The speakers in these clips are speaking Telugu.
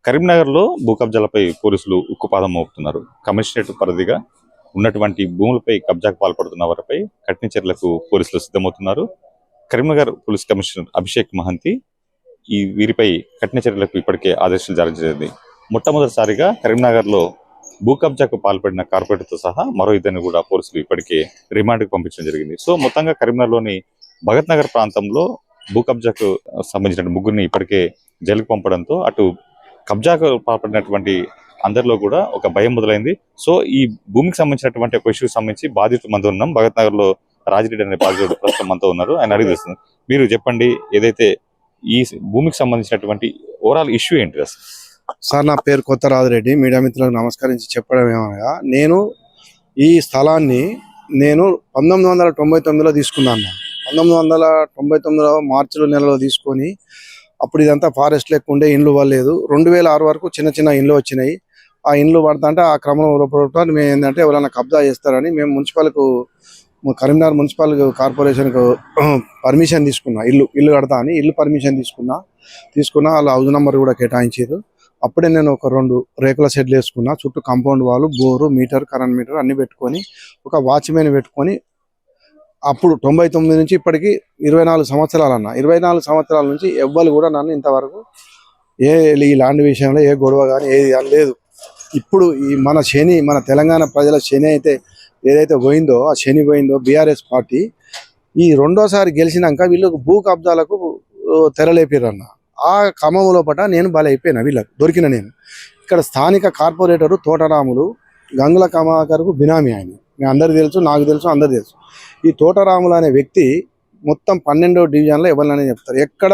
కరీంనగర్లో భూ కబ్జాలపై పోలీసులు ఉక్కుపాదం మోపుతున్నారు. కమిషనరేట్ పరిధిగా ఉన్నటువంటి భూములపై కబ్జాకు పాల్పడుతున్న వారిపై కఠిన చర్యలకు పోలీసులు సిద్ధమవుతున్నారు. కరీంనగర్ పోలీస్ కమిషనర్ అభిషేక్ మహంతి వీరిపై కఠిన చర్యలకు ఇప్పటికే ఆదేశాలు జారీ చేసింది. మొట్టమొదటిసారిగా కరీంనగర్లో భూ కబ్జాకు పాల్పడిన కార్పొరేటర్తో సహా మరో ఇద్దరిని కూడా పోలీసులు ఇప్పటికే రిమాండ్కు పంపించడం జరిగింది. సో మొత్తంగా కరీంనగర్లోని భగత్ నగర్ ప్రాంతంలో భూ కబ్జాకు సంబంధించిన ముగ్గురిని ఇప్పటికే జైలుకు పంపడంతో అటు కబ్జాకు పాల్పడినటువంటి అందరిలో కూడా ఒక భయం మొదలైంది. సో ఈ భూమికి సంబంధించినటువంటి ఒక ఇష్యూకి సంబంధించి బాధితులు మనతో ఉన్నాం. భగత్ నగర్ లో రాజిరెడ్డి అనే బాధితుడు ప్రస్తుతం మనతో ఉన్నారు. ఆయన అడిగి తెలుస్తుంది. మీరు చెప్పండి, ఏదైతే ఈ భూమికి సంబంధించినటువంటి ఓవరాల్ ఇష్యూ ఏంటి అసలు? సార్, నా పేరు కొత్త రాజిరెడ్డి. మీడియా మిత్రులకు నమస్కరించి చెప్పడం ఏమనగా, నేను ఈ స్థలాన్ని 1999లో తీసుకున్నాను. 1999 మార్చి నెలలో తీసుకొని అప్పుడు ఇదంతా ఫారెస్ట్ లేకుండే ఇండ్లు పడలేదు. 2006 వరకు చిన్న చిన్న ఇండ్లు వచ్చినాయి. ఆ ఇండ్లు పడతా అంటే ఆ క్రమంలో మేము ఏంటంటే ఎవరైనా కబ్జా చేస్తారని మేము కరీంనగర్ మున్సిపల్ కార్పొరేషన్కు పర్మిషన్ తీసుకున్నా. ఇల్లు కడతా అని ఇల్లు పర్మిషన్ తీసుకున్నా. వాళ్ళు హౌస్ నెంబర్ కూడా కేటాయించారు. అప్పుడే నేను ఒక 2 రేకుల షెడ్లు వేసుకున్నా. చుట్టూ కాంపౌండ్ వాళ్ళు, బోరు, మీటర్, కరెంట్ మీటర్ అన్ని పెట్టుకొని ఒక వాచ్మెన్ పెట్టుకొని అప్పుడు 99 నుంచి ఇప్పటికి 24 సంవత్సరాలు అన్న. 24 సంవత్సరాల నుంచి ఎవ్వరు కూడా నన్ను ఇంతవరకు ఈ ల్యాండ్ విషయంలో ఏ గొడవ కానీ ఏది లేదు. ఇప్పుడు మన తెలంగాణ ప్రజల శని ఏదైతే పోయిందో, ఆ శని పోయిందో బీఆర్ఎస్ పార్టీ ఈ రెండోసారి గెలిచినాక వీళ్ళకు భూ కబ్జాలకు తెరలేపారన్న. ఆ క్రమం లోపల నేను బలైపోయినా, వీళ్ళకు దొరికిన. నేను ఇక్కడ స్థానిక కార్పొరేటరు తోటరాములు గంగుల కమాకర్కు బినామీ. ఆయన మీ అందరికి తెలుసు, నాకు తెలుసు, అందరికి తెలుసు. ఈ తోటరాములు అనే వ్యక్తి మొత్తం 12వ డివిజన్లో ఎవరినైనా చెప్తారు. ఎక్కడ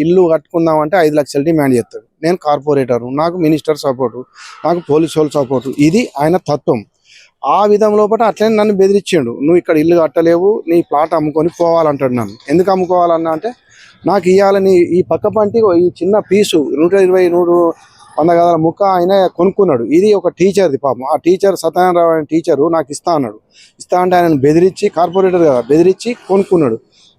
ఇల్లు కట్టుకుందామంటే 5 లక్షలు డిమాండ్ చేస్తాడు. నేను కార్పొరేటరు, నాకు మినిస్టర్ సపోర్టు, నాకు పోలీసు వాళ్ళు సపోర్టు. ఇది ఆయన తత్వం. ఆ విధం లోపల అట్లనే నన్ను బెదిరించాడు. నువ్వు ఇక్కడ ఇల్లు కట్టలేవు, నీ ప్లాట్ అమ్ముకొని పోవాలంటాడు. నన్ను ఎందుకు అమ్ముకోవాలన్నా అంటే, నాకు ఇవ్వాలని ఈ పక్క పంటి ఈ చిన్న పీసు 120-100 గదాల ముక్క ఆయన కొనుక్కున్నాడు. ఇది ఒక టీచర్ది పాపం. ఆ టీచర్ సత్యనారాయణ అనే టీచరు నాకు ఇస్తా అన్నాడు. ఇస్తా అంటే ఆయన బెదిరించి, కార్పొరేటర్ కదా బెదిరించి కొనుక్కున్నాడు.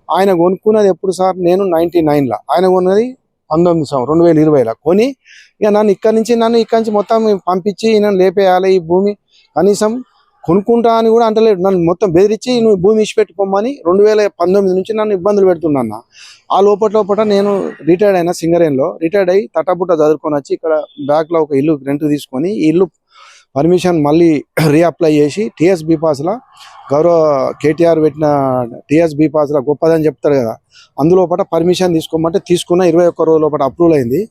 ఆయన కొనుక్కున్నది ఎప్పుడు సార్? నేను 99లో, ఆయన కొన్నది 2020లో కొని ఇక నన్ను ఇక్కడి నుంచి మొత్తం పంపించి ఈయన లేపేయాలి. ఈ భూమి కనీసం కొనుక్కుంటా అని కూడా అంటలేడు. నన్ను మొత్తం బెదిరించి నువ్వు భూమి ఇచ్చిపెట్టుకోమని 2019 నుంచి నన్ను ఇబ్బందులు పెడుతున్నా. ఆ లోపల నేను రిటైర్డ్ అయినా, సింగరేన్లో రిటైర్డ్ అయ్యి తట్టబుట్ట చదువుకొని వచ్చి ఇక్కడ బ్యాక్లో ఒక ఇల్లు రెంట్ తీసుకొని ఈ ఇల్లు పర్మిషన్ మళ్ళీ రీఅప్లై చేసి టీఎస్బీ పాస్లో గౌరవ కేటీఆర్ పెట్టిన టీఎస్బీ పాస్లో గొప్పదని చెప్తారు కదా, అందులోపట పర్మిషన్ తీసుకోమంటే తీసుకున్న 21 రోజుల లోపల అప్రూవల్ అయింది.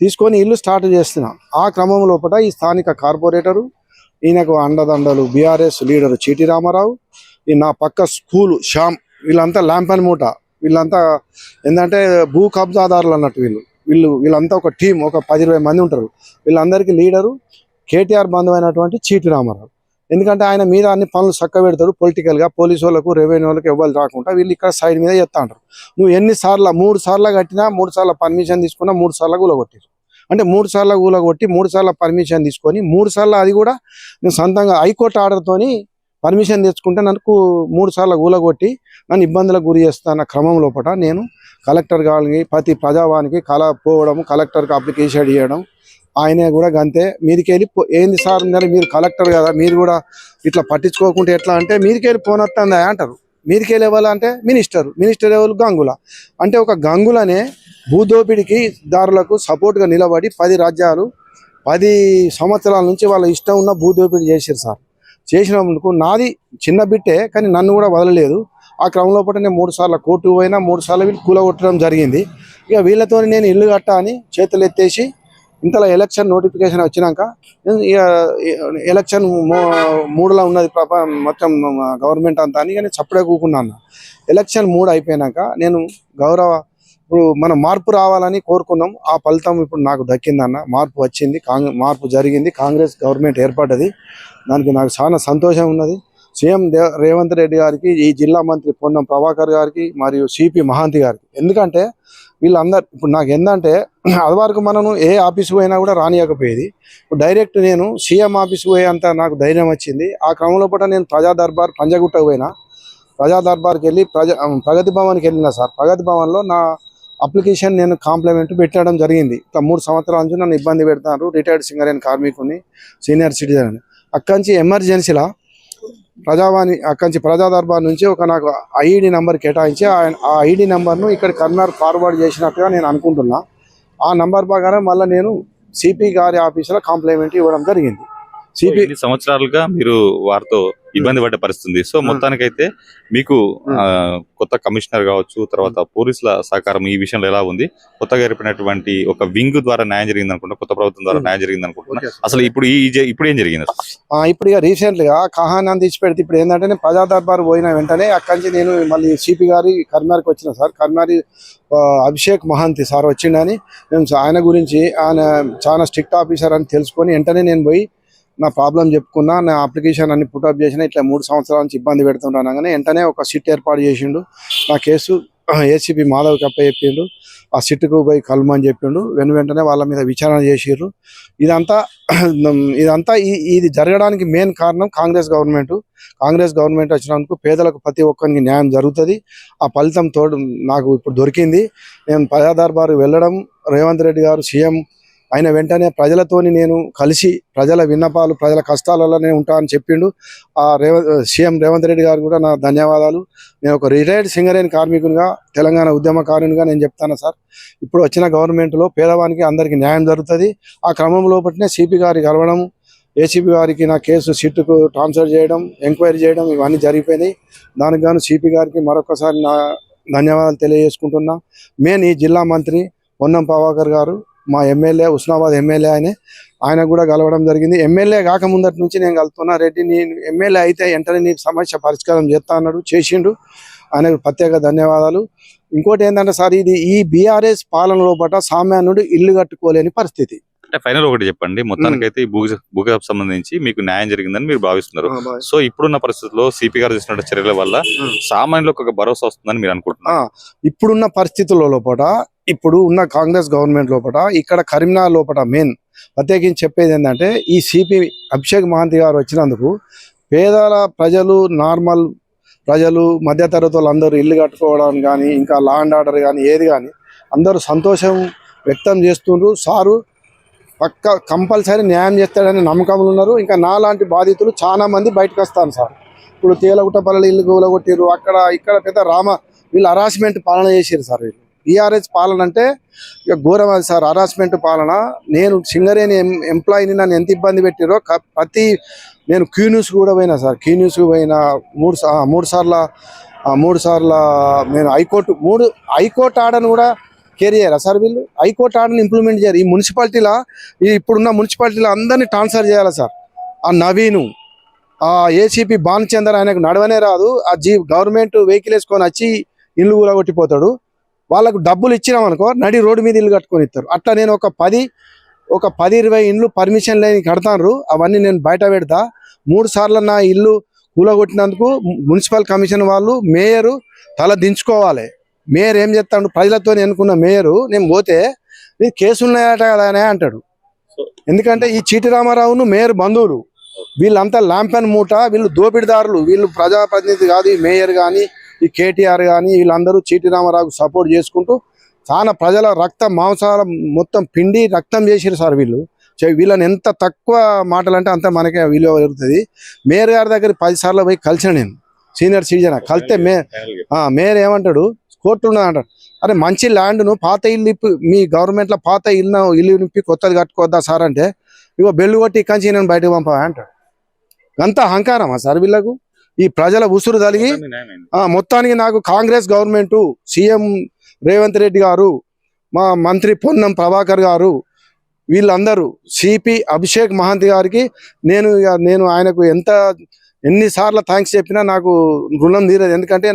తీసుకొని ఇల్లు స్టార్ట్ చేస్తున్నాం. ఆ క్రమం లోపల ఈ స్థానిక కార్పొరేటరు, ఈయనకు అండదండలు బీఆర్ఎస్ లీడరు చీటీ రామారావు, ఈ నా పక్క స్కూలు శ్యామ్, వీళ్ళంతా ల్యాంపన్ మూట. వీళ్ళంతా ఏంటంటే భూ కబ్జాదారులు అన్నట్టు. వీళ్ళంతా ఒక టీం, ఒక 10-20 మంది ఉంటారు. వీళ్ళందరికీ లీడరు కేటీఆర్ బంధువైనటువంటి చీటీ రామారావు. ఎందుకంటే ఆయన మీద అన్ని పనులు చక్క పెడతాడు పొలిటికల్గా. పోలీసు వాళ్ళకు, రెవెన్యూ వాళ్ళకి ఎవ్వరు రాకుండా వీళ్ళు ఇక్కడ సైడ్ మీద చేస్తా అంటారు. నువ్వు 3 సార్లు కట్టినా, 3 సార్లు పర్మిషన్ తీసుకున్నా, 3 సార్లు కూలగొట్టారు. అంటే 3 సార్లు కూలగొట్టి 3 సార్లు పర్మిషన్ తీసుకొని 3 సార్లు అది కూడా నేను సొంతంగా హైకోర్టు ఆర్డర్తోని పర్మిషన్ తెచ్చుకుంటే నాకు 3 సార్లు కూలగొట్టి నన్ను ఇబ్బందులకు గురి చేస్తున్న క్రమం లోపల నేను కలెక్టర్ గారికి, ప్రతి ప్రజావానికి పోవడం, కలెక్టర్కి అప్లికేషన్ ఇవ్వడం. ఆయన కూడా గంతే, మీదికెళ్ళి ఏంది సార్ మీరు కలెక్టర్ కదా, మీరు కూడా ఇట్లా పట్టించుకోకుంటే ఎట్లా అంటే, మీదికెళ్ళి ఫోన్ వస్తుందా అంటారు. మీదికెళ్ళి ఎవరంటే మినిస్టర్ ఎవరు? గంగుల. అంటే ఒక గంగులనే భూదోపిడికి దారులకు సపోర్ట్గా నిలబడి 10 సంవత్సరాల నుంచి వాళ్ళ ఇష్టం ఉన్న భూదోపిడి చేశారు సార్. చేసినందుకు నాది చిన్న బిట్టే, కానీ నన్ను కూడా వదలలేదు. ఆ క్రమంలో నేను 3 సార్లు కోర్టుకు పోయినా, 3 సార్లు వీళ్ళు కూలగొట్టడం జరిగింది. ఇక వీళ్ళతో నేను ఇల్లు కట్టా అని చేతులు ఎత్తేసి ఇంతలో ఎలక్షన్ నోటిఫికేషన్ వచ్చినాక, ఇక ఎలక్షన్ 3లో ఉన్నది మొత్తం గవర్నమెంట్ అంతా అని నేను చప్పుడే కూకున్నాను. ఎలక్షన్ 3 అయిపోయినాక నేను ఇప్పుడు మనం మార్పు రావాలని కోరుకున్నాం. ఆ ఫలితం ఇప్పుడు నాకు దక్కిందన్న. మార్పు వచ్చింది, మార్పు జరిగింది. కాంగ్రెస్ గవర్నమెంట్ ఏర్పడ్డది. దానికి నాకు చాలా సంతోషం ఉన్నది. సీఎం రేవంత్ రెడ్డి గారికి, ఈ జిల్లా మంత్రి పొన్నం ప్రభాకర్ గారికి, మరియు సిపి మహాంతి గారికి. ఎందుకంటే వీళ్ళందరూ ఇప్పుడు నాకు ఏంటంటే, అదివరకు మనను ఏ ఆఫీసు పోయినా కూడా రానియకపోయేది. ఇప్పుడు డైరెక్ట్ నేను సీఎం ఆఫీస్కి పోయేంత నాకు ధైర్యం వచ్చింది. ఆ క్రమంలో నేను ప్రజా దర్బార్ పంజగుట్టకు పోయినా. ప్రజా దర్బార్కి వెళ్ళి ప్రగతి భవన్కి వెళ్ళినా సార్. ప్రగతి భవన్లో నా అప్లికేషన్ నేను కాంప్లిమెంట్ పెట్టడం జరిగింది. ఇట్లా 3 సంవత్సరాల నుంచి నన్ను ఇబ్బంది పెడతారు, రిటైర్డ్ సింగరేణి కార్మికుని, సీనియర్ సిటిజన్ అని. అక్కడి నుంచి ఎమర్జెన్సీలా ప్రజావాణి అక్కడి నుంచి ప్రజా దర్బార్ నుంచి ఒక నాకు ఐఈడి నెంబర్ కేటాయించి ఆ ఐడి నెంబర్ను ఇక్కడ కర్నూలు ఫార్వర్డ్ చేసినట్టుగా నేను అనుకుంటున్నా. ఆ నంబర్ ప్రకారం మళ్ళీ నేను సిపి గారి ఆఫీసులో కాంప్లిమెంట్ ఇవ్వడం జరిగింది. సిపి ఇన్ని సంవత్సరాలుగా మీరు వారితో ఇబ్బంది పడ్డ పరిస్థితి ఉంది. సో మొత్తానికైతే మీకు కొత్త కమిషనర్ కావచ్చు, తర్వాత పోలీసుల సహకారం ఈ విషయంలో ఎలా ఉంది? కొత్తగా ఏర్పడినటువంటి ఒక వింగ్ ద్వారా న్యాయం జరిగింది అనుకుంటా, కొత్త ప్రభుత్వం ద్వారా న్యాయం జరిగింది అనుకుంటున్నా. అసలు ఇప్పుడు ఏం జరిగింది? ఇప్పుడు ఇక రీసెంట్ గా కహానాన్ని తెచ్చిపెడితే ఇప్పుడు ఏంటంటే నేను ప్రజా దర్బార్ పోయిన వెంటనే అక్కడి నుంచి నేను మళ్ళీ సిపి గారి కర్నారికి వచ్చిన సార్. కర్నారి అభిషేక్ మహంతి సార్ వచ్చిండని నేను ఆయన గురించి ఆయన చాలా స్ట్రిక్ట్ ఆఫీసర్ అని తెలుసుకొని వెంటనే నేను పోయి నా ప్రాబ్లం చెప్పుకున్నా, నా అప్లికేషన్ అన్ని పుటప్ చేసిన. ఇట్లా 3 సంవత్సరాల నుంచి ఇబ్బంది పెడుతుంటానగానే వెంటనే ఒక సిట్ ఏర్పాటు చేసిండు. నా కేసు ఏసీపీ మాధవ్ కప్ప చెప్పిండు. ఆ సిట్కు పోయి కలమని చెప్పిండు. వెంటనే వాళ్ళ మీద విచారణ చేసిర్రు. ఇదంతా ఇది జరగడానికి మెయిన్ కారణం కాంగ్రెస్ గవర్నమెంట్ వచ్చినందుకు పేదలకు ప్రతి ఒక్కరికి న్యాయం జరుగుతుంది. ఆ ఫలితం తోడు నాకు ఇప్పుడు దొరికింది. నేను ప్రజా దర్బారు వెళ్ళడం, రేవంత్ రెడ్డి గారు సీఎం అయిన వెంటనే ప్రజలతోని నేను కలిసి ప్రజల విన్నపాలు, ప్రజల కష్టాలలో నేను ఉంటానని చెప్పిండు. సీఎం రేవంత్ రెడ్డి గారు కూడా నా ధన్యవాదాలు. నేను ఒక రిటైర్డ్ సింగరేణి కార్మికునిగా, తెలంగాణ ఉద్యమకారునిగా నేను చెప్తాను సార్. ఇప్పుడు వచ్చిన గవర్నమెంట్లో పేదవానికి అందరికీ న్యాయం జరుగుతుంది. ఆ క్రమంలో పట్టినే సిపి గారికి కలవడం, ఏసీపీ గారికి నా కేసు సిట్కు ట్రాన్స్ఫర్ చేయడం, ఎంక్వైరీ చేయడం ఇవన్నీ జరిగిపోయినాయి. దానికి గాను సిపి గారికి మరొకసారి నా ధన్యవాదాలు తెలియజేసుకుంటున్నా. మెయిన్ ఈ జిల్లా మంత్రి పొన్నం ప్రభాకర్ గారు, మా ఎమ్మెల్యే హుస్నాబాద్ ఎమ్మెల్యే ఆయన కూడా కలవడం జరిగింది. ఎమ్మెల్యే కాకముందటి నుంచి నేను కలుతున్నా. రెడ్డి నేను ఎమ్మెల్యే అయితే వెంటనే నీకు సమస్య పరిష్కారం చేస్తా అన్నాడు, చేసిండు. ఆయనకు ప్రత్యేక ధన్యవాదాలు. ఇంకోటి ఏంటంటే సార్, ఈ బీఆర్ఎస్ పాలనలో పట్ల సామాన్యుడు ఇల్లు కట్టుకోలేని పరిస్థితి. అంటే ఫైనల్ ఒకటి చెప్పండి, మొత్తానికైతే ఈ భూగర్భ సంబంధించి మీకు న్యాయం జరిగిందని మీరు భావిస్తున్నారు. సో ఇప్పుడున్న పరిస్థితుల్లో సిపి గారు చేసిన చర్యల వల్ల సామాన్యులకు ఒక భరోసా వస్తుందని మీరు అనుకుంటున్నారు? ఇప్పుడున్న పరిస్థితుల లోపల, ఇప్పుడు ఉన్న కాంగ్రెస్ గవర్నమెంట్ లోపల, ఇక్కడ కరీంనగర్ లోపల మెయిన్ ప్రత్యేకించి చెప్పేది ఏంటంటే, ఈ సిపి అభిషేక్ మహంతి గారు వచ్చినందుకు పేదల ప్రజలు, నార్మల్ ప్రజలు, మధ్యతరగతి వాళ్ళు అందరూ ఇల్లు కట్టుకోవడం కానీ, ఇంకా లా అండ్ ఆర్డర్ కానీ ఏది కానీ అందరూ సంతోషం వ్యక్తం చేస్తుండ్రు. సారు పక్క కంపల్సరీ న్యాయం చేస్తాడని నమ్మకంలో ఉన్నారు. ఇంకా నాలాంటి బాధితులు చాలా మంది బయటకు వస్తాను సార్. ఇప్పుడు తేలగుట్టపల్లి ఇల్లు కూలగొట్టిర్రు, అక్కడ ఇక్కడ పెద్ద వీళ్ళు హరాస్మెంట్ పాలన చేసారు సార్. వీళ్ళు బీఆర్ఎస్ పాలన అంటే ఇక ఘోరం అది సార్, హరాస్మెంట్ పాలన. నేను సింగరేణి ఎంప్లాయీని నన్ను ఎంత ఇబ్బంది పెట్టిరో నేను క్యూ న్యూస్ కూడా పోయినా సార్. క్యూ న్యూస్కి పోయినా మూడు సార్లు నేను హైకోర్టు ఆర్డర్ని కూడా కేర్ చేయరా సార్ వీళ్ళు? హైకోర్టు ఆర్డర్ని ఇంప్లిమెంట్ చేయరు. ఈ మున్సిపాలిటీలో, ఇప్పుడున్న మున్సిపాలిటీలో అందరినీ ట్రాన్స్ఫర్ చేయాలి సార్. ఆ నవీను, ఆ ఏసీపీ భానుచందర్ ఆయనకు నడవనే రాదు. ఆ గవర్నమెంట్ వెహికల్ వేసుకొని వచ్చి ఇల్లు కూలగొట్టిపోతాడు. వాళ్ళకు డబ్బులు ఇచ్చినామనుకో నడి రోడ్డు మీద ఇల్లు కట్టుకొని ఇస్తారు. అట్లా నేను ఒక 10-20 ఇండ్లు పర్మిషన్ లేని కడతాను. అవన్నీ నేను బయట పెడతా. 3 సార్లు నా ఇల్లు కూలగొట్టినందుకు మున్సిపల్ కమిషన్ వాళ్ళు, మేయరు తల దించుకోవాలి. మేయర్ ఏం చేస్తాడు, ప్రజలతో ఎన్నుకున్న మేయరు నేను పోతే నీకు కేసు ఉన్నాయట కదా అని అంటాడు. ఎందుకంటే ఈ చీటి రామారావును మేయర్ బంధువులు, వీళ్ళంతా ల్యాంపెన్ మూట, వీళ్ళు దోపిడిదారులు, వీళ్ళు ప్రజాప్రతినిధి కాదు. ఈ మేయర్ కానీ, ఈ కేటీఆర్ కానీ వీళ్ళందరూ చీటి రామారావుకు సపోర్ట్ చేసుకుంటూ చాలా ప్రజల రక్త మాంసాల మొత్తం పిండి రక్తం చేసారు సార్. వీళ్ళని ఎంత తక్కువ మాటలు అంటే అంత మనకే విలువ జరుగుతుంది. మేయర్ గారి దగ్గర 10 సార్లు పోయి కలిసిన నేను, సీనియర్ సిటిజన్. కలిస్తే మేయర్ ఏమంటాడు, కోర్టు ఉన్నదంటాడు. అరే మంచి ల్యాండ్ను పాత ఇల్లు మీ గవర్నమెంట్లో పాత ఇల్లు నింపి కొత్తది కట్టుకోవద్దా సార్ అంటే, ఇగో బెల్లు కొట్టి కంచి నేను బయటకు పంపా అంటాడు. అంత అహంకారమా సార్ వీళ్ళకు? ఈ ప్రజల ఉసురు తలిగి మొత్తానికి నాకు కాంగ్రెస్ గవర్నమెంట్, సీఎం రేవంత్ రెడ్డి గారు, మా మంత్రి పొన్నం ప్రభాకర్ గారు, వీళ్ళందరూ, సిపి అభిషేక్ మహంతి గారికి నేను ఆయనకు ఎన్నిసార్లు థ్యాంక్స్ చెప్పినా నాకు రుణం తీరదు. ఎందుకంటే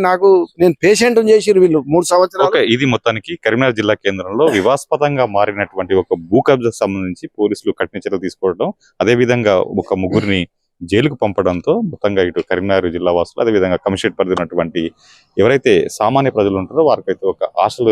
నేను పేషెంట్ చేసిరు వీళ్ళు 3 సంవత్సరాలు. ఇది మొత్తానికి కరీంనగర్ జిల్లా కేంద్రంలో వివాదాస్పదంగా మారినటువంటి ఒక భూ కబ్జాకు సంబంధించి పోలీసులు కఠిన చర్యలు తీసుకోవడం, అదే విధంగా ఒక ముగ్గురిని జైలుకు పంపడంతో మొత్తంగా ఇటు కరీంనగర్ జిల్లా వాసులు, అదేవిధంగా కమిషనరేట్ పరిధి ఉన్నటువంటి ఎవరైతే సామాన్య ప్రజలు ఉంటారో వారికైతే ఒక ఆశలు